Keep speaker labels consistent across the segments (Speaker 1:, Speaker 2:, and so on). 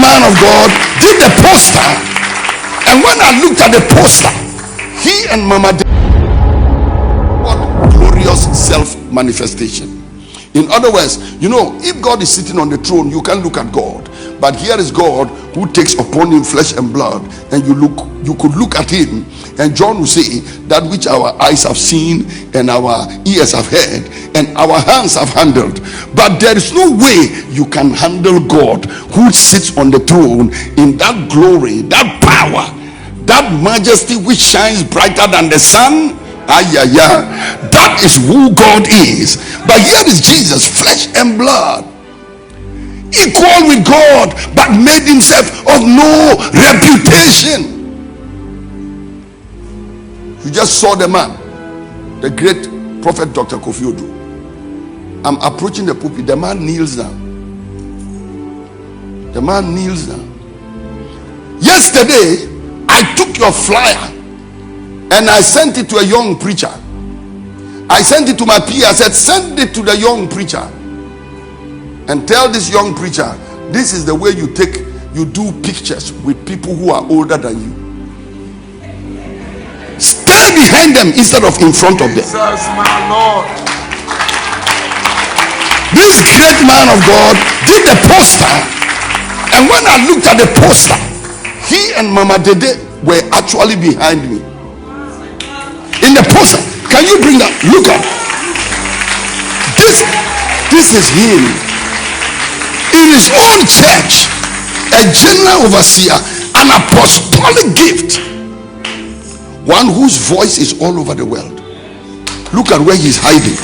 Speaker 1: man of God did the poster, and when I looked at the poster, he and Mama did what glorious self-manifestation. In other words, if God is sitting on the throne, you can look at God. But here is God who takes upon him flesh and blood, and you could look at him, and John will say, that which our eyes have seen and our ears have heard and our hands have handled. But there is no way you can handle God who sits on the throne in that glory, that power, that majesty which shines brighter than the sun. That is who God is. But here is Jesus, flesh and blood, equal with God, but made himself of no reputation. You just saw the man, the great prophet Dr. Kofi Oduro. I'm approaching the pulpit. The man kneels down. The man kneels down. Yesterday, I took your flyer and I sent it to a young preacher. I sent it to my PA. I said, send it to the young preacher and tell this young preacher, this is the way you do pictures with people who are older than you. Stand behind them instead of in front of them.
Speaker 2: Jesus, my Lord.
Speaker 1: This great man of God did the poster, and when I looked at the poster, he and Mama Dede were actually behind me. In the poster, can you bring that? Look up. This is him. In his own church, a general overseer, an apostolic gift, one whose voice is all over the world. Look at where he's hiding.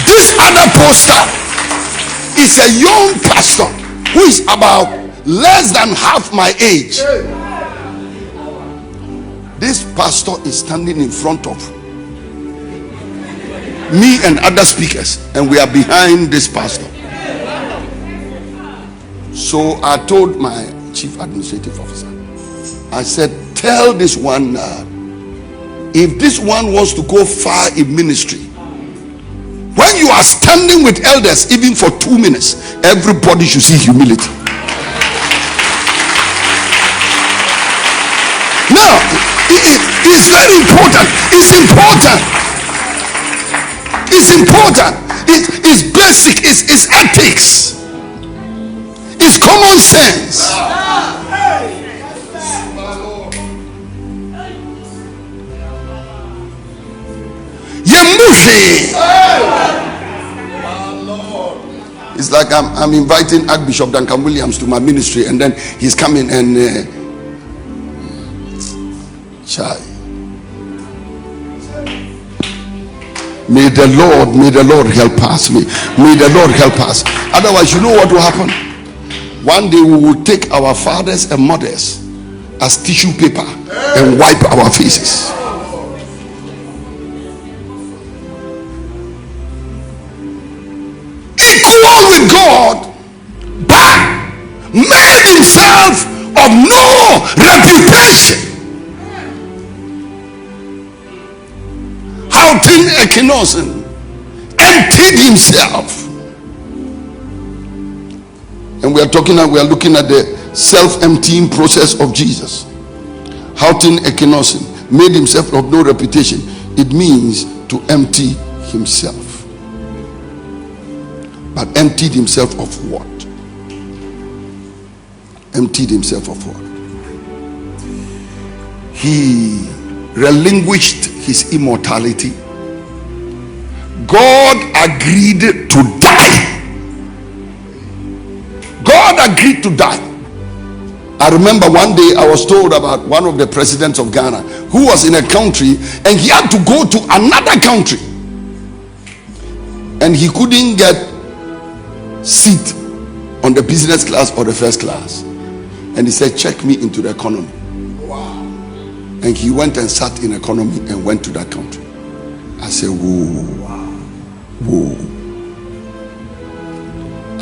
Speaker 1: This other poster is a young pastor who is about less than half my age. This pastor is standing in front of me and other speakers, and we are behind this pastor. So I told my chief administrative officer, I said, tell this one, if this one wants to go far in ministry, when you are standing with elders even for 2 minutes, everybody should see humility. Now, it's very important. It's important. It's important. It's basic. It's ethics. It's common sense. It's like I'm inviting Archbishop Duncan Williams to my ministry, and then he's coming and May the Lord help us. May the Lord help us. Otherwise, you know what will happen? One day we will take our fathers and mothers as tissue paper and wipe our faces. Equal with God, but made himself of no reputation. Houghton Ekinosen emptied himself. And we are looking at the self-emptying process of Jesus. Houghton Ekinosen made himself of no reputation. It means to empty himself. But emptied himself of what? Emptied himself of what? He relinquished his immortality. God agreed to die. God agreed to die. I remember one day I was told about one of the presidents of Ghana who was in a country and he had to go to another country and he couldn't get seat on the business class or the first class, and he said, check me into the economy. Wow. And he went and sat in economy and went to that country. I said, whoa, whoa.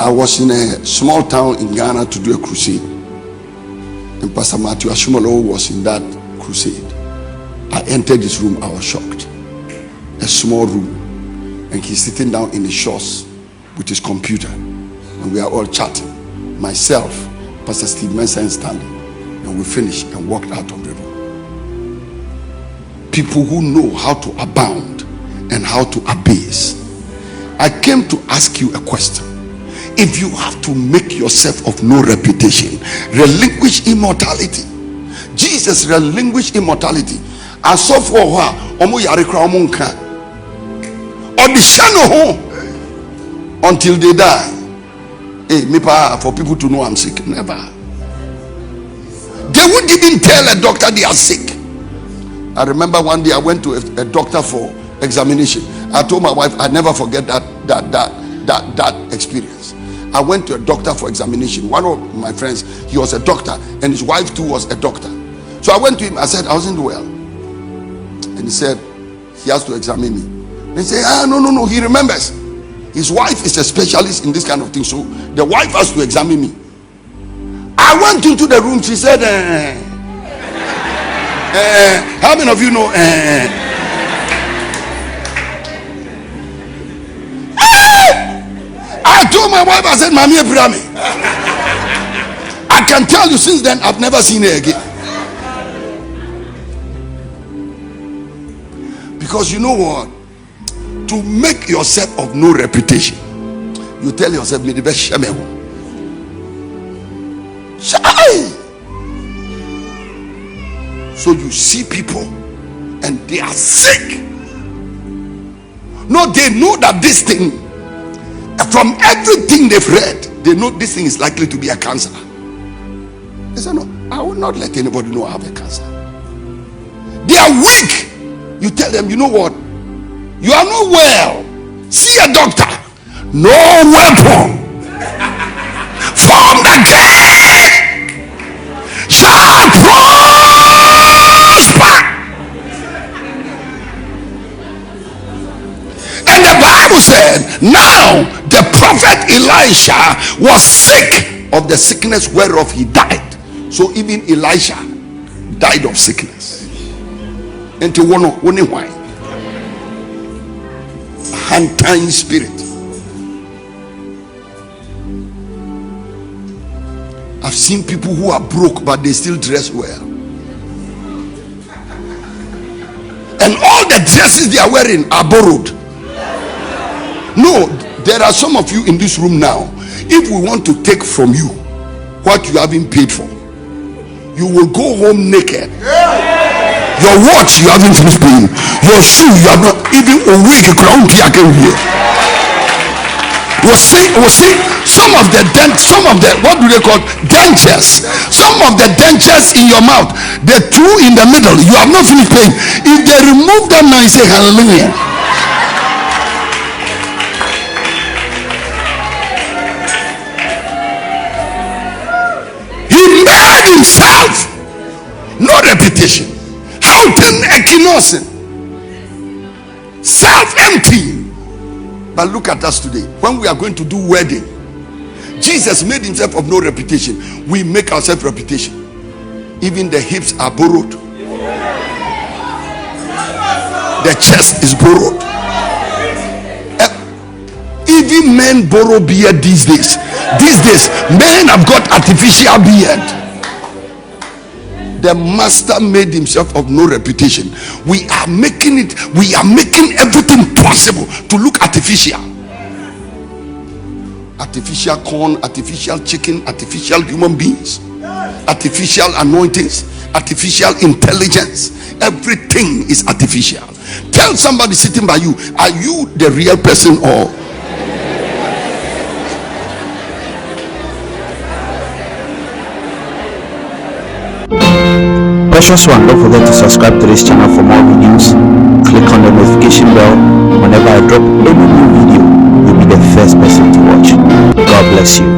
Speaker 1: I was in a small town in Ghana to do a crusade, and Pastor Matthew Ashumalo was in that crusade. I entered this room, I was shocked. A small room, and he's sitting down in the shores with his computer, and we are all chatting. myself, Pastor Steve Mensah and Stanley, and we finished and walked out of the room. People who know how to abound and how to abase. I came to ask you a question. If you have to make yourself of no reputation, relinquish immortality. Jesus relinquished immortality. And so for her, omo yare kra omo nka. Odishano ho until they die. Hey, me pa for people to know I'm sick. Never. They wouldn't even tell a doctor they are sick. I remember one day I went to a doctor for examination. I told my wife I never forget that experience. I went to a doctor for examination. One of my friends, he was a doctor, and his wife too was a doctor. So I went to him. I said I wasn't well, and he said he has to examine me. And he said, no, he remembers. His wife is a specialist in this kind of thing, so the wife has to examine me. I went into the room. She said, how many of you know? I told my wife, I said, Mami Ebrami. I can tell you since then, I've never seen her again. Because you know what? To make yourself of no reputation, you tell yourself, me the best shamewo. Shy. So you see people and they are sick. No, they know that this thing, from everything they've read, they know this thing is likely to be a cancer. They say, no, I will not let anybody know I have a cancer. They are weak. You tell them, you know what? You are not well. See a doctor. No weapon formed against shall prosper. And the Bible said, now the prophet Elisha was sick of the sickness whereof he died. So even Elisha died of sickness. And to one why? Hand-tying spirit. I've seen people who are broke but they still dress well. And all the dresses they are wearing are borrowed. No, there are some of you in this room now. If we want to take from you what you haven't paid for, you will go home naked. Your watch you haven't finished paying. Your shoe you have not even a week. We'll see some of the what do they call dentures? Some of the dentures in your mouth, the two in the middle, you have not finished paying. If they remove them now, you say hallelujah. He made himself no reputation. How can echinosin? Self-empty. But look at us today. When we are going to do wedding, Jesus made himself of no reputation. We make ourselves reputation. Even the hips are borrowed. The chest is borrowed. Even men borrow beard these days. These days, men have got artificial beard. The master made himself of no reputation. We are making everything possible to look artificial. Artificial corn, artificial chicken, artificial human beings, artificial anointings, artificial intelligence. Everything is artificial. Tell somebody sitting by you, are you the real person or?
Speaker 2: Precious one, don't forget to subscribe to this channel for more videos. Click on the notification bell. Whenever I drop any new video, you'll be the first person to watch. God bless you.